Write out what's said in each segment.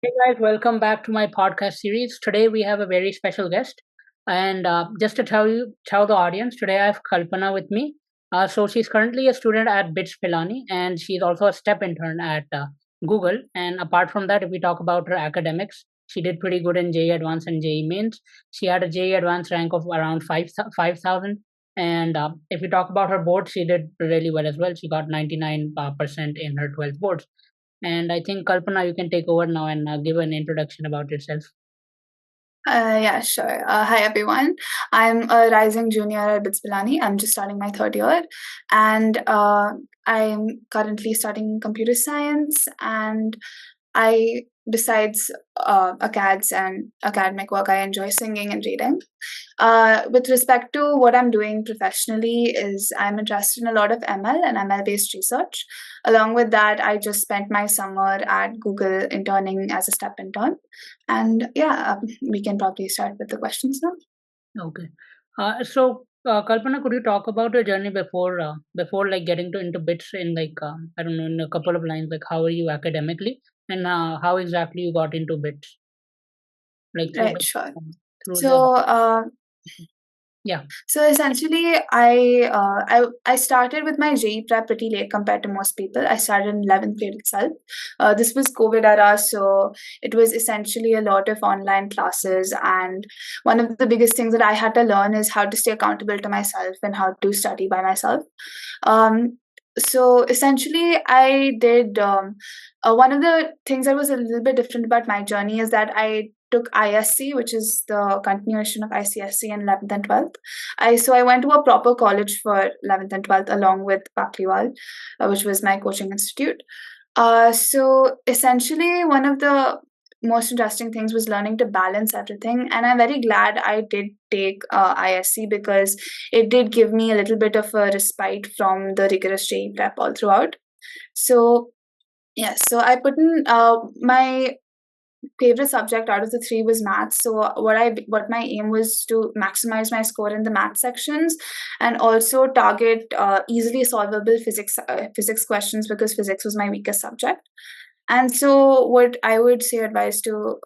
Hey guys, welcome back to my podcast series. Today we have a very special guest, and just to tell the audience, today I have Kalpana with me. So she's currently a student at BITS Pilani, and she's also a step intern at Google. And apart from that, if we talk about her academics, she did pretty good in JEE Advanced and JEE Mains. She had a JEE Advanced rank of around 5,000. And if we talk about her board, she did really well as well. She got 99% in her 12th boards. And I think Kalpana, you can take over now and give an introduction about yourself. Yeah, sure. Hi, everyone. I'm a rising junior at BITS Pilani. I'm just starting my third year, and I'm currently studying computer science. And I, besides acads and academic work, I enjoy singing and reading. With respect to what I'm doing professionally, is I'm interested in a lot of ML and ML based research. Along with that, I just spent my summer at Google interning as a step intern. And yeah, we can probably start with the questions now. Okay. Kalpana, could you talk about your journey before like getting into bits in like I don't know, in a couple of lines, like how are you academically and how exactly you got into bits, like through Right, sure. through the So, yeah. So essentially, I started with my JEE prep pretty late compared to most people. I started in 11th grade itself. This was COVID era, so it was essentially a lot of online classes. And one of the biggest things that I had to learn is how to stay accountable to myself and how to study by myself. So essentially, I did one of the things that was a little bit different about my journey is that I took ISC, which is the continuation of ICSC in 11th and 12th. I went to a proper college for 11th and 12th along with Bakliwal, which was my coaching institute. So essentially, one of the most interesting things was learning to balance everything, and I'm very glad I did take ISC because it did give me a little bit of a respite from the rigorous JEE prep all throughout. So yes, so I put in my favorite subject out of the three was maths. So what my aim was to maximize my score in the math sections, and also target easily solvable physics questions because physics was my weakest subject. And so what I would say advice to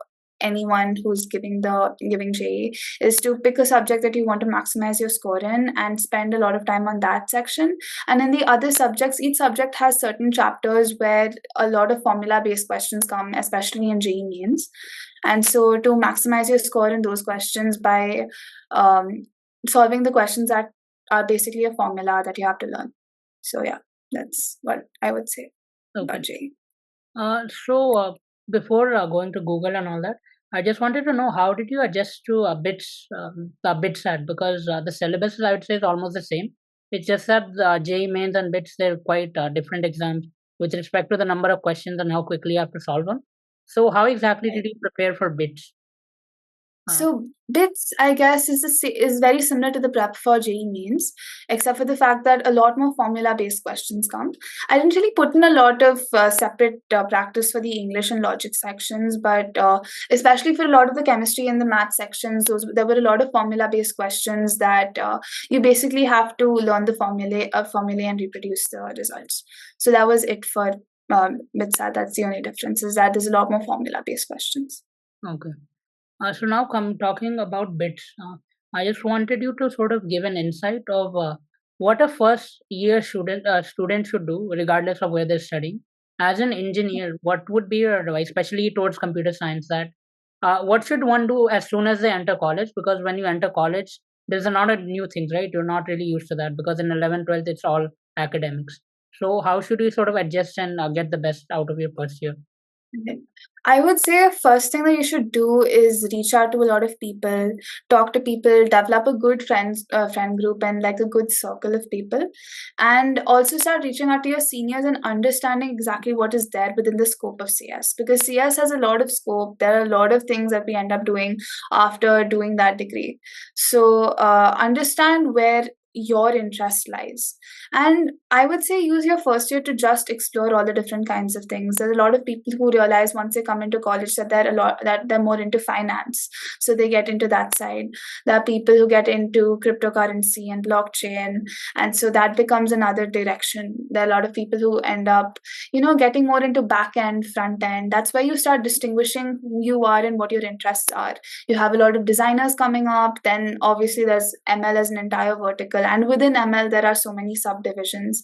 anyone who's giving JE is to pick a subject that you want to maximize your score in and spend a lot of time on that section. And in the other subjects, each subject has certain chapters where a lot of formula based questions come, especially in JE mains. And so to maximize your score in those questions by um, solving the questions that are basically a formula that you have to learn. So yeah, that's what I would say about Okay. JE. So before going to Google and all that, I just wanted to know how did you adjust to BITSAT, because the syllabus I would say is almost the same. It's just that the JEE mains and BITS, they're quite different exams with respect to the number of questions and how quickly you have to solve them. So how exactly did you prepare for BITS? Uh, So bits, I guess, is very similar to the prep for JEE mains, except for the fact that a lot more formula-based questions come. I didn't really put in a lot of separate practice for the English and logic sections, but especially for a lot of the chemistry and the math sections, there were a lot of formula-based questions that you basically have to learn the formulae and reproduce the results. So that was it for MITSAT. That's the only difference, is that there's a lot more formula-based questions. okay. So now come talking about bits. I just wanted you to sort of give an insight of what a first year student should do, regardless of where they're studying. As an engineer, what would be your advice, especially towards computer science? That what should one do as soon as they enter college? Because when you enter college, there's a lot of new things, right? You're not really used to that because in 11th, 12th, it's all academics. So how should you sort of adjust and get the best out of your first year? Okay. I would say first thing that you should do is reach out to a lot of people, talk to people, develop a good friend group and like a good circle of people, and also start reaching out to your seniors and understanding exactly what is there within the scope of CS, because CS has a lot of scope. There are a lot of things that we end up doing after doing that degree. So understand where your interest lies. And I would say use your first year to just explore all the different kinds of things. There's a lot of people who realize once they come into college that they're more into finance, so they get into that side. There are people who get into cryptocurrency and blockchain, and so that becomes another direction. There are a lot of people who end up, getting more into back end, front end. That's where you start distinguishing who you are and what your interests are. You have a lot of designers coming up. Then obviously there's ML as an entire vertical, and within ML there are so many subdivisions.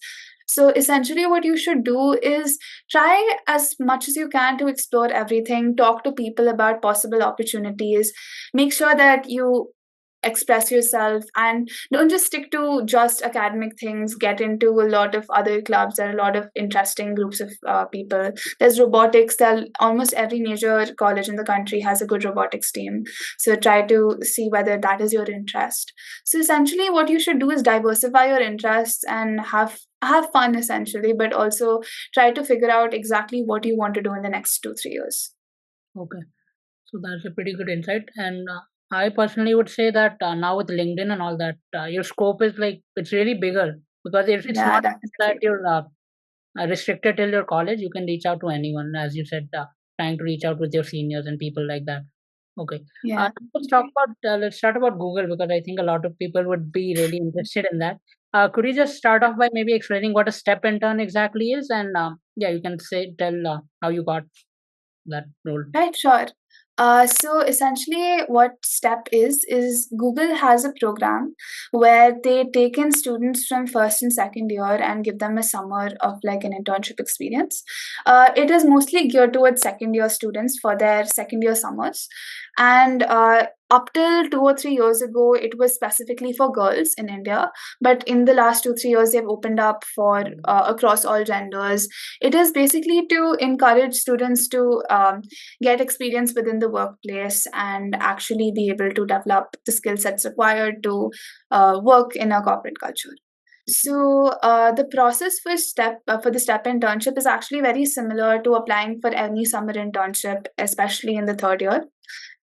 So essentially what you should do is try as much as you can to explore everything, talk to people about possible opportunities, make sure that you express yourself, and don't just stick to just academic things. Get into a lot of other clubs. There are a lot of interesting groups of people. There's robotics. Almost every major college in the country has a good robotics team, so try to see whether that is your interest. So essentially what you should do is diversify your interests and have fun essentially, but also try to figure out exactly what you want to do in the next 2-3 years. Okay. So that's a pretty good insight. And I personally would say that now with LinkedIn and all that, your scope is like it's really bigger because it's Yeah, not that is that true. you're restricted till your college. You can reach out to anyone, as you said, trying to reach out with your seniors and people like that. Okay. Yeah. Let's start about Google because I think a lot of people would be really interested in that. Could you just start off by maybe explaining what a step intern exactly is, and yeah, you can tell how you got that role. Right, sure. So essentially, what STEP is Google has a program where they take in students from first and second year and give them a summer of like an internship experience. It is mostly geared towards second year students for their second year summers. And up till 2 or 3 years ago, it was specifically for girls in India. But in the last 2-3 years, they've opened up for across all genders. It is basically to encourage students to get experience within the workplace and actually be able to develop the skill sets required to work in a corporate culture. So the process for the step internship is actually very similar to applying for any summer internship, especially in the third year.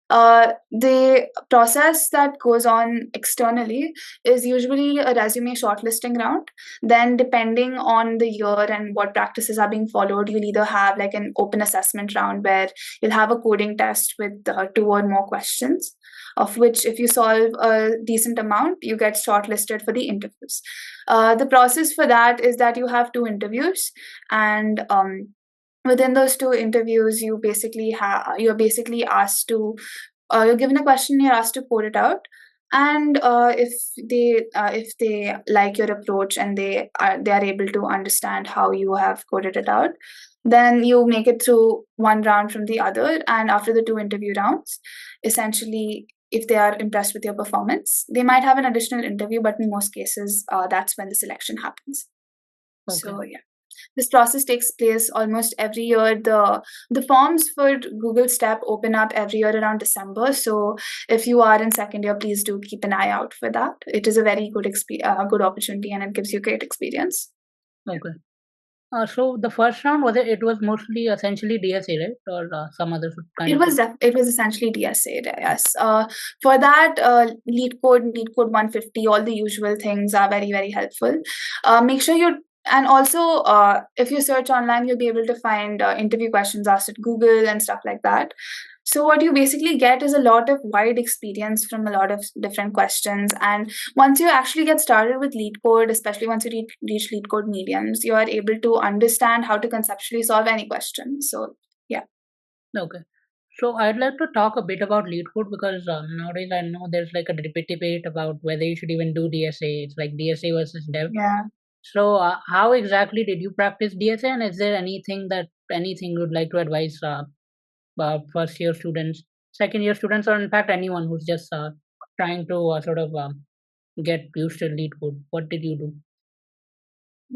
The process that goes on externally is usually a resume shortlisting round. Then, depending on the year and what practices are being followed, you'll either have like an open assessment round where you'll have a coding test with 2 or more questions, of which, if you solve a decent amount, you get shortlisted for the interviews. The process for that is that you have 2 interviews, and within those 2 interviews you're basically asked to you're given a question, you're asked to code it out, and if they like your approach and they are able to understand how you have coded it out, then you make it through one round from the other. And after the 2 interview rounds, essentially, if they are impressed with your performance, they might have an additional interview, but in most cases that's when the selection happens. Okay. So yeah, this process takes place almost every year. The forms for Google Step open up every year around December. So if you are in second year, please do keep an eye out for that. It is a very good opportunity, and it gives you great experience. Okay. So the first round was it? It was mostly essentially DSA, right, or some other kind It of. was it was essentially DSA, yes. For that, lead code 150, all the usual things are very very helpful. Make sure you and also if you search online, you'll be able to find interview questions asked at Google and stuff like that. So what you basically get is a lot of wide experience from a lot of different questions. And once you actually get started with lead code, especially once you reach lead code mediums, you are able to understand how to conceptually solve any question. So yeah. Okay. So I'd like to talk a bit about lead code because nowadays I know there's like a debate about whether you should even do DSA. It's like DSA versus Dev. Yeah. So how exactly did you practice DSA, and is there anything you'd like to advise first year students, second year students, or in fact anyone who's just trying to sort of get used to lead code? What did you do?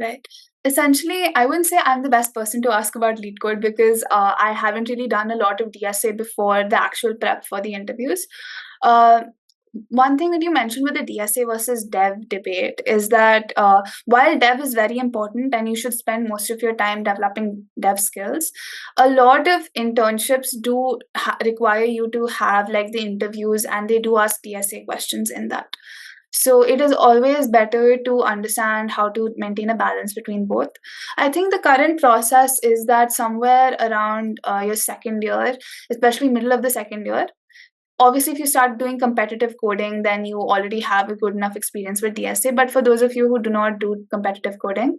Right. Essentially, I wouldn't say I'm the best person to ask about lead code because I haven't really done a lot of DSA before the actual prep for the interviews. Uh, One thing that you mentioned with the DSA versus dev debate is that while dev is very important and you should spend most of your time developing dev skills, a lot of internships do require you to have like the interviews, and they do ask DSA questions in that. So it is always better to understand how to maintain a balance between both. I think the current process is that somewhere around your second year, especially middle of the second year, obviously if you start doing competitive coding, then you already have a good enough experience with DSA. But for those of you who do not do competitive coding,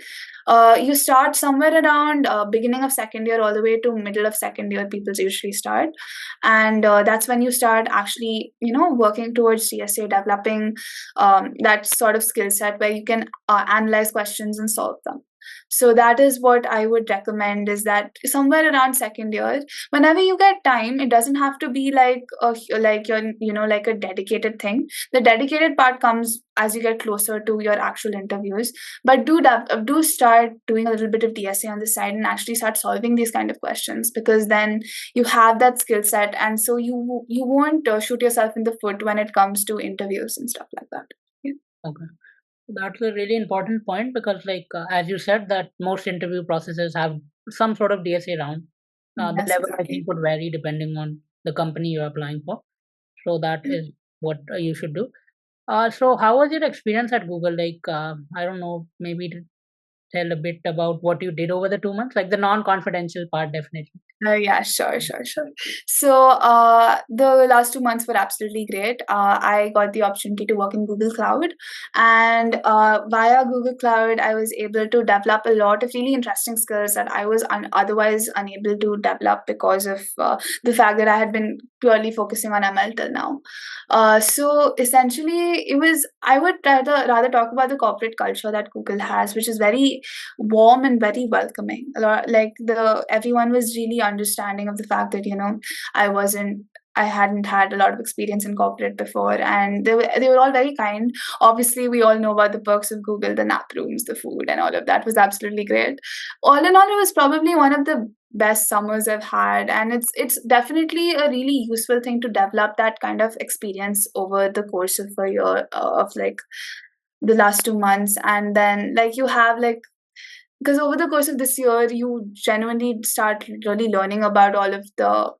you start somewhere around beginning of second year all the way to middle of second year, people usually start. And that's when you start actually working towards DSA, developing that sort of skill set where you can analyze questions and solve them. So that is what I would recommend, is that somewhere around second year, whenever you get time, it doesn't have to be like like your like a dedicated thing. The dedicated part comes as you get closer to your actual interviews, but do start doing a little bit of DSA on the side and actually start solving these kind of questions, because then you have that skill set, and so you won't shoot yourself in the foot when it comes to interviews and stuff like that. Yeah. Okay. That's a really important point because, like, as you said, that most interview processes have some sort of DSA round. The Yes, level, I think, exactly. would vary depending on the company you're applying for. So that is what you should do. So how was your experience at Google? Like, I don't know, maybe to tell a bit about what you did over the 2 months, like the non-confidential part, definitely. Yeah, sure. So, the last 2 months were absolutely great. I got the opportunity to work in Google Cloud, and via Google Cloud, I was able to develop a lot of really interesting skills that I was otherwise unable to develop because of the fact that I had been purely focusing on ML till now. So essentially, it was I would rather talk about the corporate culture that Google has, which is very warm and very welcoming. A lot, like the everyone was really understanding of the fact that I hadn't had a lot of experience in corporate before, and they were all very kind. Obviously, we all know about the perks of Google, the nap rooms, the food, and all of that was absolutely great. All in all, it was probably one of the best summers I've had, and it's definitely a really useful thing to develop that kind of experience over the course of a year of like the last 2 months. And then like you have like, because over the course of this year you genuinely start really learning about all of the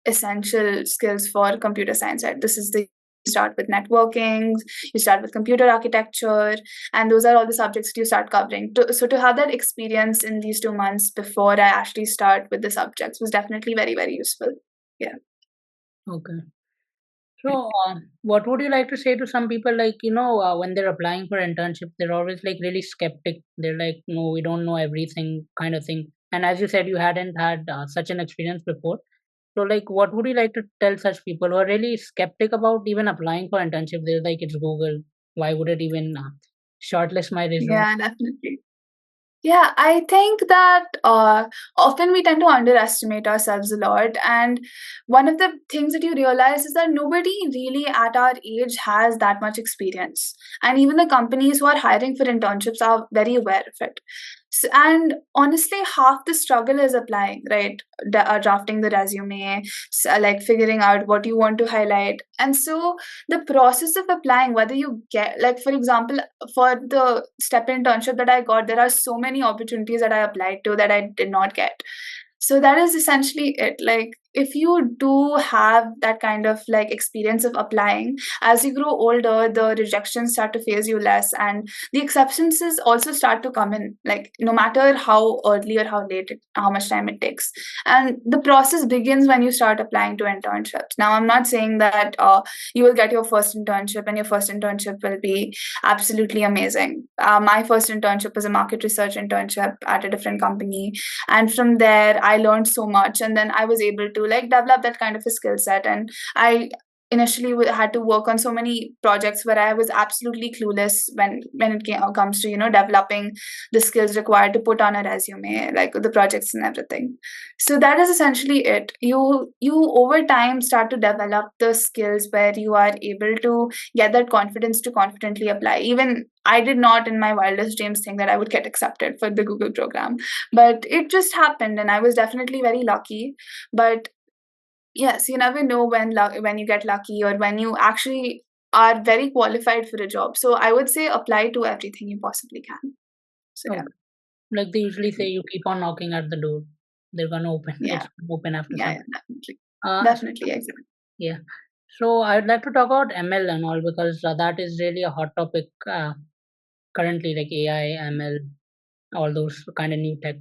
essential skills for computer science, right? This is the You start with networking, you start with computer architecture, and those are all the subjects that you start covering. So to have that experience in these 2 months before I actually start with the subjects was definitely very, very useful. Yeah. Okay. So, what would you like to say to some people, like, when they're applying for internships, they're always like really skeptic. They're like, no, we don't know everything, kind of thing. And as you said, you hadn't had such an experience before. So, like, what would you like to tell such people who are really skeptic about even applying for internship? They're like, it's Google. Why would it even shortlist my resume? Yeah, definitely. Yeah, I think that often we tend to underestimate ourselves a lot. And one of the things that you realize is that nobody really at our age has that much experience. And even the companies who are hiring for internships are very aware of it. And honestly, half the struggle is applying, right? Drafting the resume, like figuring out what you want to highlight. And so the process of applying, whether you get, like, for example, for the step internship that I got, there are so many opportunities that I applied to that I did not get. So that is essentially it. Like, if you do have that kind of like experience of applying, as you grow older, the rejections start to phase you less, and the acceptances also start to come in. Like, no matter how early or how late, how much time it takes, and the process begins when you start applying to internships. Now, I'm not saying that you will get your first internship and your first internship will be absolutely amazing. My first internship was a market research internship at a different company, and from there I learned so much, and then I was able to like develop that kind of a skill set. And I initially had to work on so many projects where I was absolutely clueless when it comes to developing the skills required to put on a resume, like the projects and everything. So that is essentially it. You over time start to develop the skills where you are able to get that confidence to confidently apply. Even I did not in my wildest dreams think that I would get accepted for the Google program, but it just happened, and I was definitely very lucky. But yes, you never know when you get lucky or when you actually are very qualified for a job. So I would say apply to everything you possibly can. So yeah. Okay. Like they usually say, you keep on knocking at the door. They're gonna open. Yeah. It's gonna open after Yeah, some. yeah, definitely. Uh, Definitely, exactly. yeah. So I'd like to talk about ML and all because that is really a hot topic currently, like AI, ML, all those kind of new tech.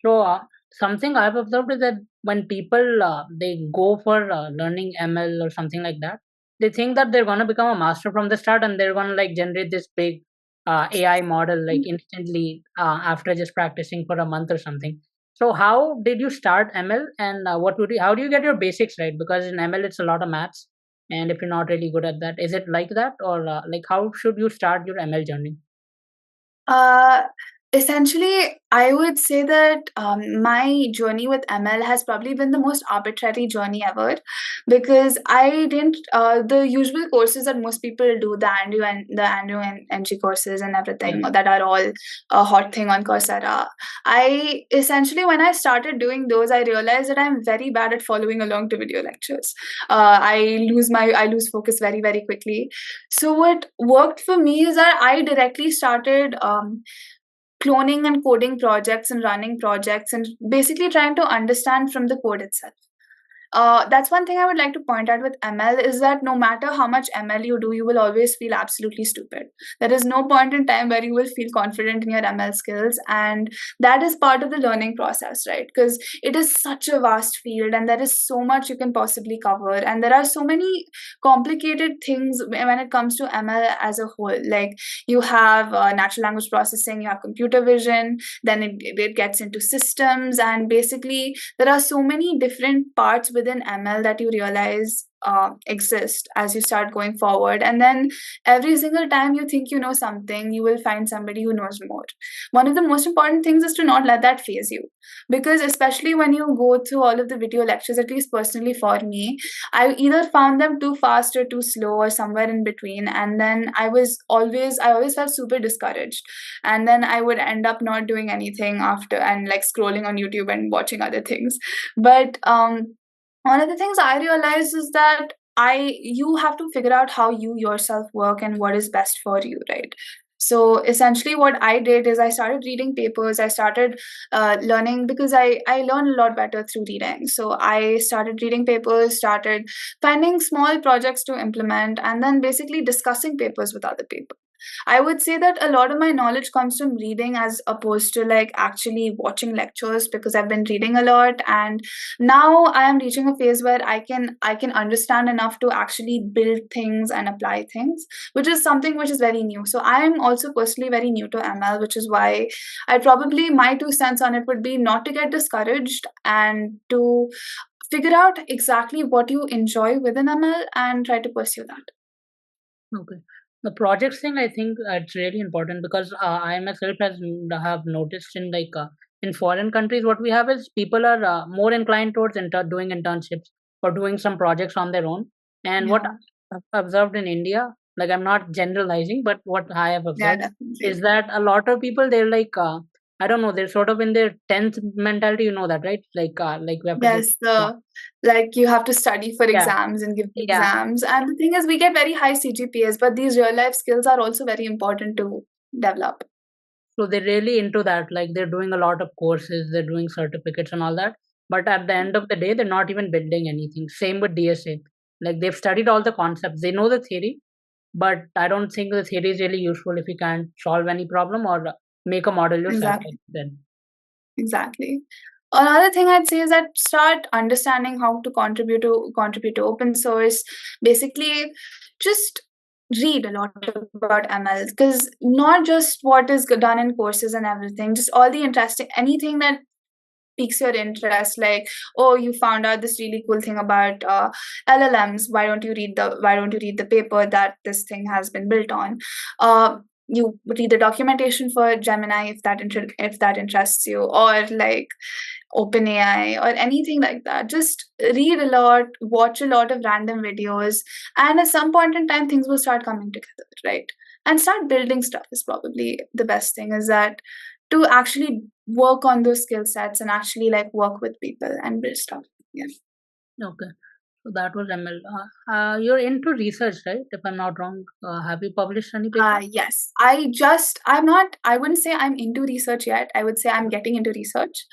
So something I've observed is that when people they go for learning ML or something like that, they think that they're gonna become a master from the start and they're gonna like generate this big AI model like instantly after just practicing for a month or something. So how did you start ML and how do you get your basics right? Because in ML it's a lot of maths, and if you're not really good at that, is it like that or like how should you start your ML journey? Uh, Essentially, I would say that my journey with ML has probably been the most arbitrary journey ever because I didn't the usual courses that most people do, the Andrew and NG courses and everything Yeah. that are all a hot thing on Coursera. I essentially, when I started doing those, I realized that I'm very bad at following along to video lectures. I lose focus very very quickly. So what worked for me is that I directly started cloning and coding projects and running projects and basically trying to understand from the code itself. That's one thing I would like to point out with ML is that no matter how much ML you do, you will always feel absolutely stupid. There is no point in time where you will feel confident in your ML skills, and that is part of the learning process, right? Because it is such a vast field, and there is so much you can possibly cover, and there are so many complicated things when it comes to ML as a whole. Like you have natural language processing, you have computer vision, then it gets into systems, and basically there are so many different parts within ML that you realize exist as you start going forward. And then every single time you think you know something, you will find somebody who knows more. One of the most important things is to not let that phase you. Because especially when you go through all of the video lectures, at least personally for me, I either found them too fast or too slow or somewhere in between. And then I always felt super discouraged. And then I would end up not doing anything after and like scrolling on YouTube and watching other things. But one of the things I realized is that you have to figure out how you yourself work and what is best for you, right? So essentially, what I did is I started reading papers. I started learning because I learn a lot better through reading. So I started reading papers, started finding small projects to implement, and then basically discussing papers with other people. I would say that a lot of my knowledge comes from reading as opposed to like actually watching lectures because I've been reading a lot, and now I am reaching a phase where I can understand enough to actually build things and apply things, which is something which is very new. So I am also personally very new to ML, which is why I probably my 2 cents on it would be not to get discouraged and to figure out exactly what you enjoy within ML and try to pursue that. Okay. The projects thing, I think it's really important because I myself have noticed in foreign countries, what we have is people are more inclined towards doing internships or doing some projects on their own. And what Yeah, I've observed in India, like I'm not generalizing, but what I have yeah, observed is definitely. that a lot of people they're like I don't know, they're sort of in their tenth mentality. You know that, right? Like we have to get Yes, the like you have to study for yeah, exams and give the yeah. exams. And the thing is, we get very high CGPAs, but these real life skills are also very important to develop. So they're really into that. Like they're doing a lot of courses, they're doing certificates and all that. But at the end of the day, they're not even building anything. Same with DSA. Like they've studied all the concepts, they know the theory, but I don't think the theory is really useful if you can't solve any problem or make a model yourself. Like Exactly. then, Exactly. Another thing I'd say is that start understanding how to contribute to open source. Basically, just read a lot about ML because not just what is done in courses and everything, just all the interesting anything that piques your interest, like oh you found out this really cool thing about LLMs, why don't you read the paper that this thing has been built on. You read the documentation for Gemini if that interests you, or like OpenAI or anything like that. Just read a lot, watch a lot of random videos, and at some point in time things will start coming together, right? And start building stuff is probably the best thing, is that to actually work on those skill sets and actually like work with people and build stuff. Yeah. okay. So that was ML. You're into research, right? If I'm not wrong, have you published any paper? Yes. I wouldn't say I'm into research yet. I would say I'm getting into research.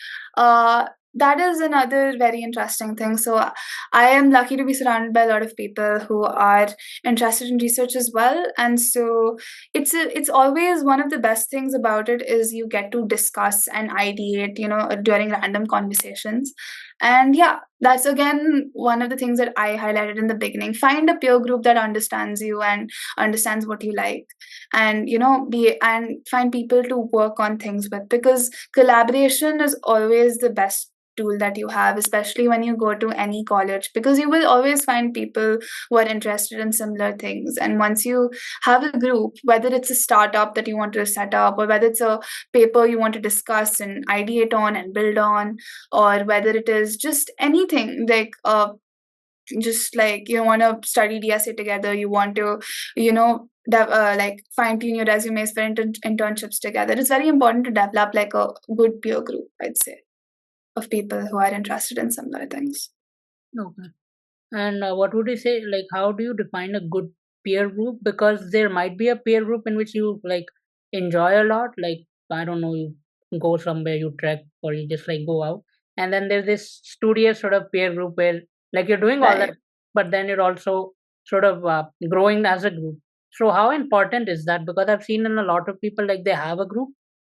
that is another very interesting thing. So I am lucky to be surrounded by a lot of people who are interested in research as well, and so it's always one of the best things about it is you get to discuss and ideate, during random conversations. And yeah, that's again one of the things that I highlighted in the beginning. Find a peer group that understands you and understands what you like, and be and find people to work on things with, because collaboration is always the best tool that you have, especially when you go to any college, because you will always find people who are interested in similar things. And once you have a group, whether it's a startup that you want to set up, or whether it's a paper you want to discuss and ideate on and build on, or whether it is just anything like just like you want to study DSA together, you want to, like fine tune your resumes for internships together. It's very important to develop like a good peer group, I'd say, of people who are interested in similar things. Okay. And what would you say, like, how do you define a good peer group? Because there might be a peer group in which you like enjoy a lot, like, I don't know, you go somewhere, you trek, or you just like go out. And then there's this studious sort of peer group where like you're doing all that, Right. but then you're also sort of growing as a group. So how important is that? Because I've seen in a lot of people like they have a group,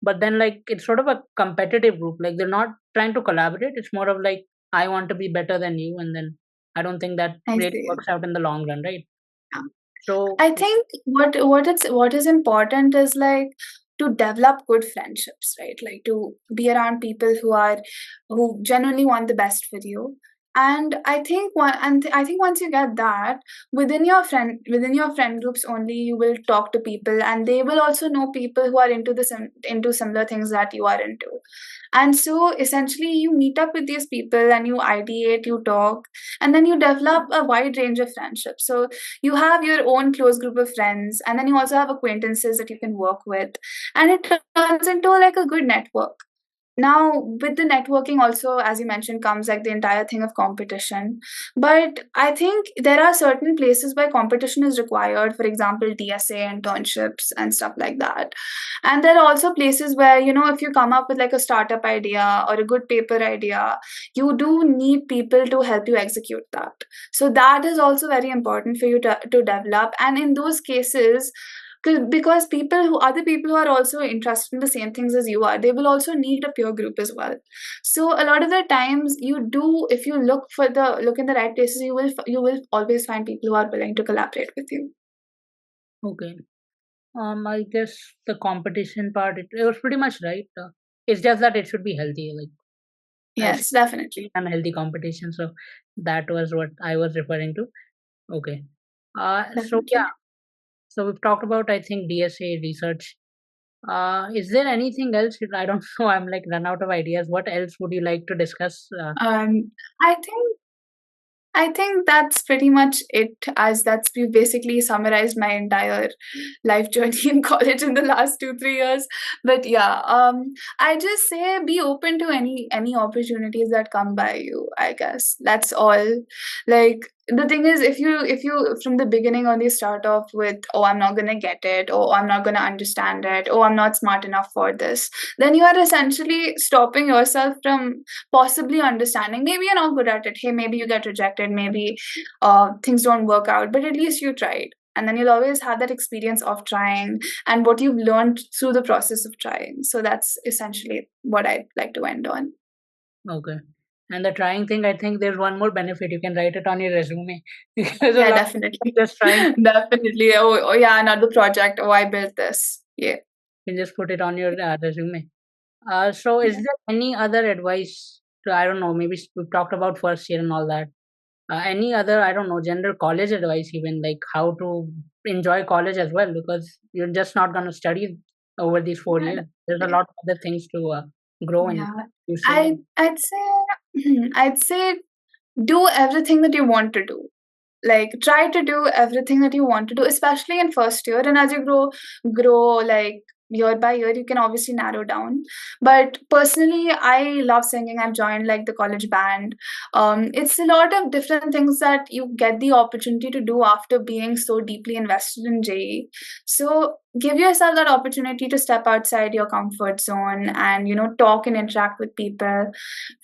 but then like it's sort of a competitive group. Like they're not trying to collaborate. It's more of like I want to be better than you, and then I don't think that I really see. works out in the long run, right? Yeah. So, I think what is important is like to develop good friendships, right? Like to be around people who genuinely want the best for you. And I think once you get that within your friend groups only, you will talk to people, and they will also know people who are into similar things that you are into. And so essentially you meet up with these people and you ideate, you talk, and then you develop a wide range of friendships. So you have your own close group of friends, and then you also have acquaintances that you can work with, and it turns into like a good network. Now with the networking also, as you mentioned, comes like the entire thing of competition. But I think there are certain places where competition is required, for example DSA internships and stuff like that. And there are also places where, if you come up with like a startup idea or a good paper idea, you do need people to help you execute that. So that is also very important for you to develop. And in those cases, because other people who are also interested in the same things as you are, they will also need a peer group as well. So a lot of the times you do, if you look in the right places, you will always find people who are willing to collaborate with you. okay. I guess the competition part, it was pretty much right. It's just that it should be healthy. Like, I should Yes, definitely. be unhealthy competition. So that was what I was referring to. Okay. So yeah. Definitely. So we've talked about, I think, DSA research. Is there anything else? I don't know. I'm like run out of ideas. What else would you like to discuss? I think I think that's pretty much it, as that's we basically summarized my entire life journey in college in the last 2 3 years. But yeah, I just say be open to any opportunities that come by you. I guess that's all. Like the thing is, if you from the beginning only start off with, oh, I'm not gonna get it, or I'm not gonna understand it, or I'm not smart enough for this, then you are essentially stopping yourself from possibly understanding. Maybe you're not good at it. Hey, maybe you get rejected. Maybe things don't work out, but at least you tried. And then you'll always have that experience of trying and what you've learned through the process of trying. So that's essentially what I'd like to end on. Okay. And the trying thing, I think there's one more benefit. You can write it on your resume. Because a Yeah, lot of definitely. people just trying, Definitely. Oh, yeah, another project. Oh, I built this. Yeah. you can just put it on your resume. So is Yeah. there any other advice to, I don't know, maybe we've talked about first year and all that. Any other, I don't know, general college advice, even like how to enjoy college as well, because you're just not going to study over these 4 years. Yeah, There's a definitely. lot of other things to grow in. Yeah. You say, I'd say do everything that you want to do. Like try to do everything that you want to do, especially in first year. And as you grow, like year by year, you can obviously narrow down. But personally, I love singing. I've joined like the college band. It's a lot of different things that you get the opportunity to do after being so deeply invested in JE. So give yourself that opportunity to step outside your comfort zone and, talk and interact with people,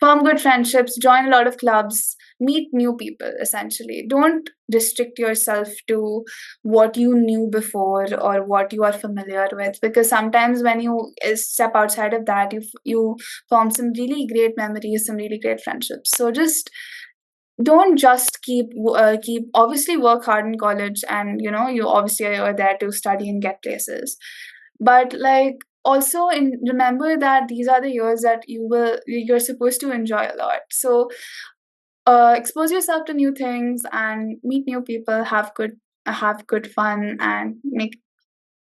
form good friendships, join a lot of clubs, meet new people. Essentially, don't restrict yourself to what you knew before or what you are familiar with, because sometimes when you step outside of that, you form some really great memories, some really great friendships. So just don't just keep obviously work hard in college, and you obviously are there to study and get places, but like also remember that these are the years that you're supposed to enjoy a lot. So expose yourself to new things and meet new people, have good fun, and make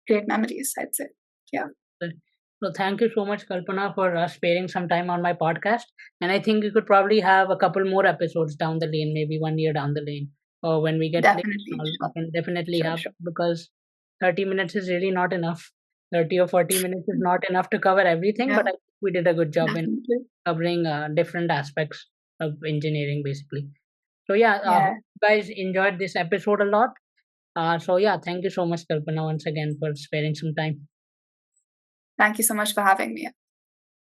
great memories, I'd say. Yeah. So thank you so much, Kalpana, for sparing some time on my podcast. And I think we could probably have a couple more episodes down the lane, maybe 1 year down the lane, or when we get placed. Definitely. We Sure. can definitely Sure. have, Sure. because 30 minutes is really not enough. 30 or 40 minutes is not enough to cover everything, Yeah. but I think we did a good job in Definitely. covering different aspects of engineering, basically. So yeah, I Yeah. hope you guys enjoyed this episode a lot. So yeah, thank you so much, Kalpana, once again for sparing some time. Thank you so much for having me.